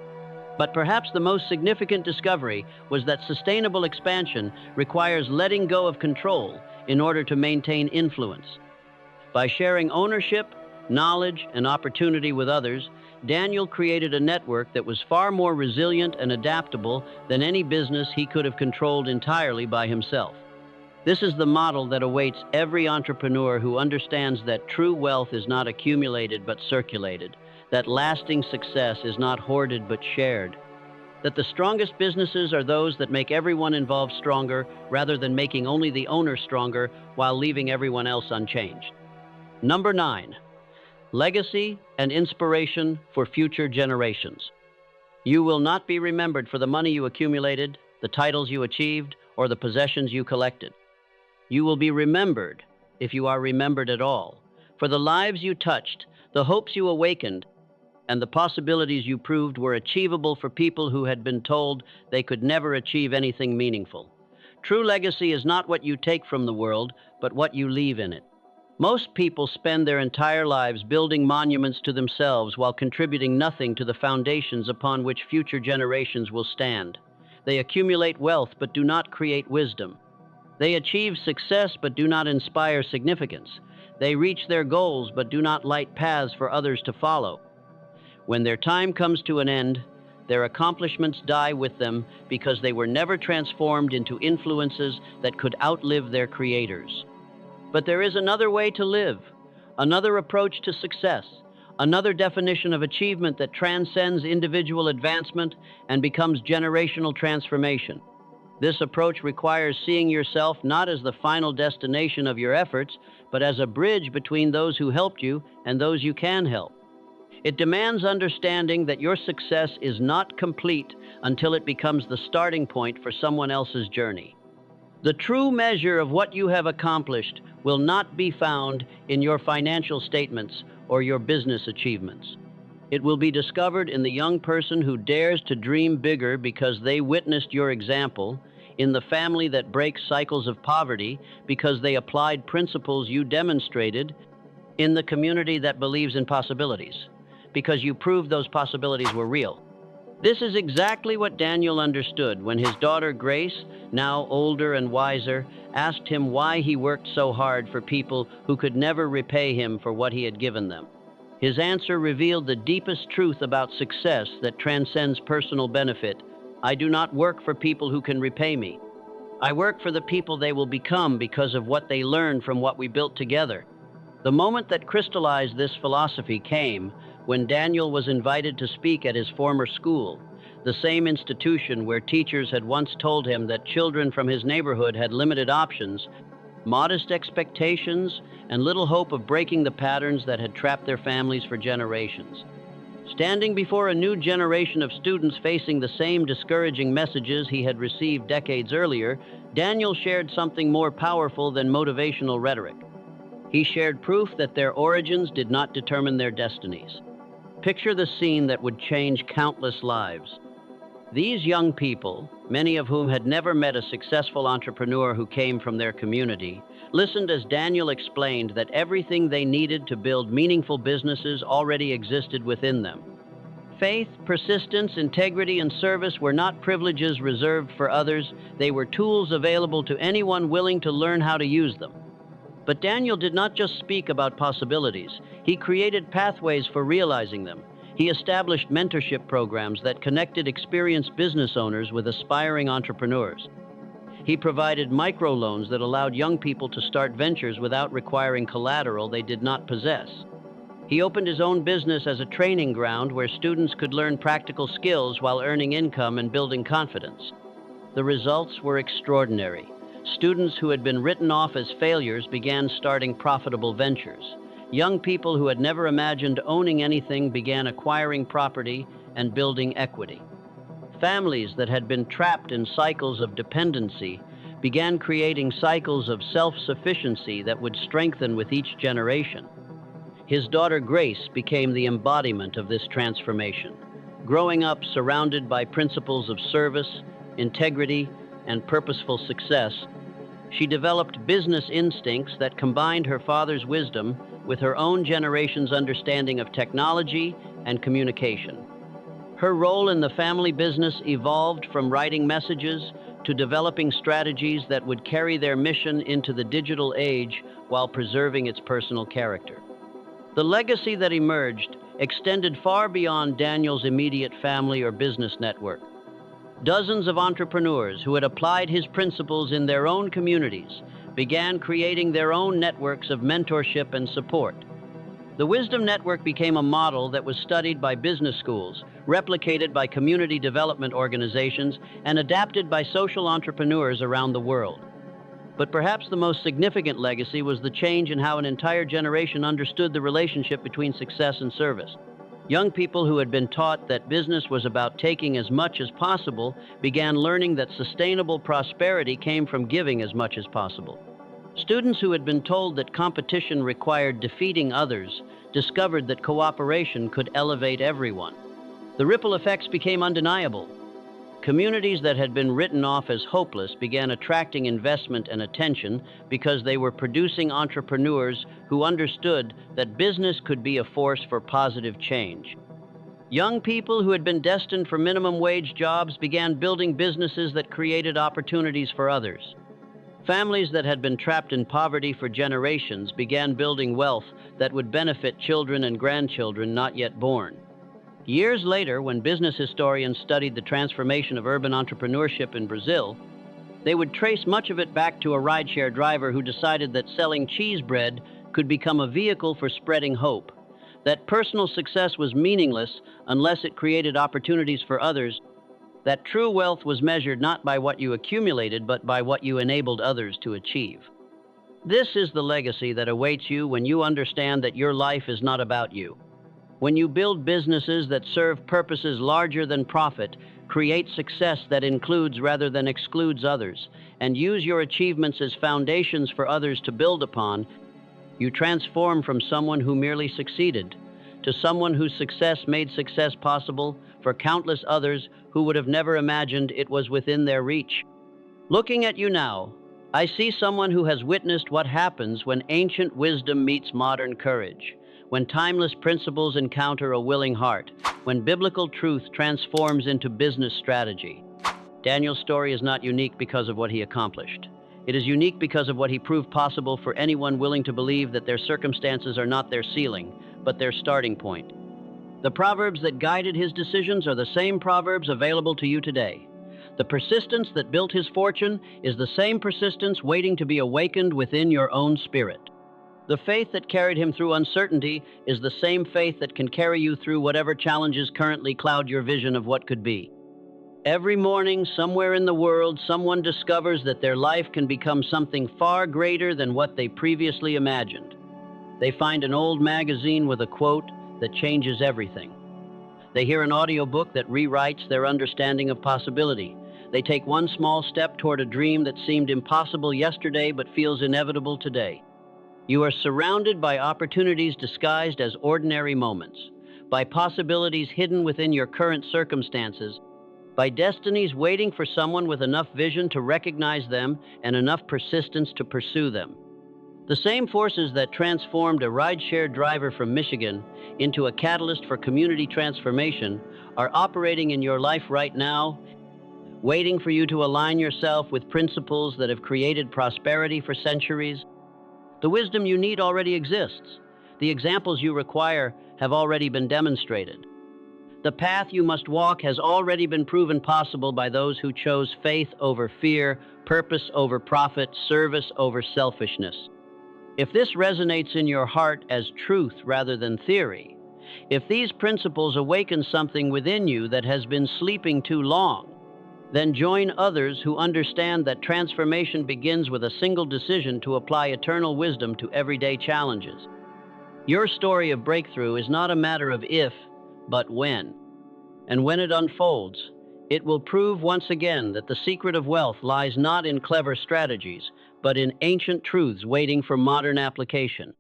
But perhaps the most significant discovery was that sustainable expansion requires letting go of control in order to maintain influence. By sharing ownership, knowledge, and opportunity with others, Daniel created a network that was far more resilient and adaptable than any business he could have controlled entirely by himself. This is the model that awaits every entrepreneur who understands that true wealth is not accumulated but circulated, that lasting success is not hoarded but shared, that the strongest businesses are those that make everyone involved stronger rather than making only the owner stronger while leaving everyone else unchanged. Number 9. Legacy and inspiration for future generations. You will not be remembered for the money you accumulated, the titles you achieved, or the possessions you collected. You will be remembered, if you are remembered at all, for the lives you touched, the hopes you awakened, and the possibilities you proved were achievable for people who had been told they could never achieve anything meaningful. True legacy is not what you take from the world, but what you leave in it. Most people spend their entire lives building monuments to themselves while contributing nothing to the foundations upon which future generations will stand. They accumulate wealth but do not create wisdom. They achieve success but do not inspire significance. They reach their goals but do not light paths for others to follow. When their time comes to an end, their accomplishments die with them because they were never transformed into influences that could outlive their creators. But there is another way to live, another approach to success, another definition of achievement that transcends individual advancement and becomes generational transformation. This approach requires seeing yourself not as the final destination of your efforts, but as a bridge between those who helped you and those you can help. It demands understanding that your success is not complete until it becomes the starting point for someone else's journey. The true measure of what you have accomplished will not be found in your financial statements or your business achievements. It will be discovered in the young person who dares to dream bigger because they witnessed your example, in the family that breaks cycles of poverty because they applied principles you demonstrated, in the community that believes in possibilities because you proved those possibilities were real. This is exactly what Daniel understood when his daughter Grace, now older and wiser, asked him why he worked so hard for people who could never repay him for what he had given them. His answer revealed the deepest truth about success that transcends personal benefit. I do not work for people who can repay me. I work for the people they will become because of what they learned from what we built together. The moment that crystallized this philosophy came when Daniel was invited to speak at his former school, the same institution where teachers had once told him that children from his neighborhood had limited options, modest expectations, and little hope of breaking the patterns that had trapped their families for generations. Standing before a new generation of students facing the same discouraging messages he had received decades earlier, Daniel shared something more powerful than motivational rhetoric. He shared proof that their origins did not determine their destinies. Picture the scene that would change countless lives. These young people, many of whom had never met a successful entrepreneur who came from their community, listened as Daniel explained that everything they needed to build meaningful businesses already existed within them. Faith, persistence, integrity, and service were not privileges reserved for others. They were tools available to anyone willing to learn how to use them. But Daniel did not just speak about possibilities. He created pathways for realizing them. He established mentorship programs that connected experienced business owners with aspiring entrepreneurs. He provided microloans that allowed young people to start ventures without requiring collateral they did not possess. He opened his own business as a training ground where students could learn practical skills while earning income and building confidence. The results were extraordinary. Students who had been written off as failures began starting profitable ventures. Young people who had never imagined owning anything began acquiring property and building equity. Families that had been trapped in cycles of dependency began creating cycles of self-sufficiency that would strengthen with each generation. His daughter Grace became the embodiment of this transformation. Growing up surrounded by principles of service, integrity, and purposeful success, she developed business instincts that combined her father's wisdom with her own generation's understanding of technology and communication. Her role in the family business evolved from writing messages to developing strategies that would carry their mission into the digital age while preserving its personal character. The legacy that emerged extended far beyond Daniel's immediate family or business network. Dozens of entrepreneurs who had applied his principles in their own communities began creating their own networks of mentorship and support. The Wisdom Network became a model that was studied by business schools, replicated by community development organizations, and adapted by social entrepreneurs around the world. But perhaps the most significant legacy was the change in how an entire generation understood the relationship between success and service. Young people who had been taught that business was about taking as much as possible began learning that sustainable prosperity came from giving as much as possible. Students who had been told that competition required defeating others discovered that cooperation could elevate everyone. The ripple effects became undeniable. Communities that had been written off as hopeless began attracting investment and attention because they were producing entrepreneurs who understood that business could be a force for positive change. Young people who had been destined for minimum wage jobs began building businesses that created opportunities for others. Families that had been trapped in poverty for generations began building wealth that would benefit children and grandchildren not yet born. Years later, when business historians studied the transformation of urban entrepreneurship in Brazil, they would trace much of it back to a rideshare driver who decided that selling cheese bread could become a vehicle for spreading hope, that personal success was meaningless unless it created opportunities for others, that true wealth was measured not by what you accumulated but by what you enabled others to achieve. This is the legacy that awaits you when you understand that your life is not about you. When you build businesses that serve purposes larger than profit, create success that includes rather than excludes others, and use your achievements as foundations for others to build upon, you transform from someone who merely succeeded to someone whose success made success possible for countless others who would have never imagined it was within their reach. Looking at you now, I see someone who has witnessed what happens when ancient wisdom meets modern courage, when timeless principles encounter a willing heart, when biblical truth transforms into business strategy. Daniel's story is not unique because of what he accomplished. It is unique because of what he proved possible for anyone willing to believe that their circumstances are not their ceiling, but their starting point. The proverbs that guided his decisions are the same proverbs available to you today. The persistence that built his fortune is the same persistence waiting to be awakened within your own spirit. The faith that carried him through uncertainty is the same faith that can carry you through whatever challenges currently cloud your vision of what could be. Every morning, somewhere in the world, someone discovers that their life can become something far greater than what they previously imagined. They find an old magazine with a quote that changes everything. They hear an audiobook that rewrites their understanding of possibility. They take one small step toward a dream that seemed impossible yesterday but feels inevitable today. You are surrounded by opportunities disguised as ordinary moments, by possibilities hidden within your current circumstances, by destinies waiting for someone with enough vision to recognize them and enough persistence to pursue them. The same forces that transformed a rideshare driver from Michigan into a catalyst for community transformation are operating in your life right now, waiting for you to align yourself with principles that have created prosperity for centuries. The wisdom you need already exists. The examples you require have already been demonstrated. The path you must walk has already been proven possible by those who chose faith over fear, purpose over profit, service over selfishness. If this resonates in your heart as truth rather than theory, if these principles awaken something within you that has been sleeping too long, then join others who understand that transformation begins with a single decision to apply eternal wisdom to everyday challenges. Your story of breakthrough is not a matter of if, but when. And when it unfolds, it will prove once again that the secret of wealth lies not in clever strategies, but in ancient truths waiting for modern application.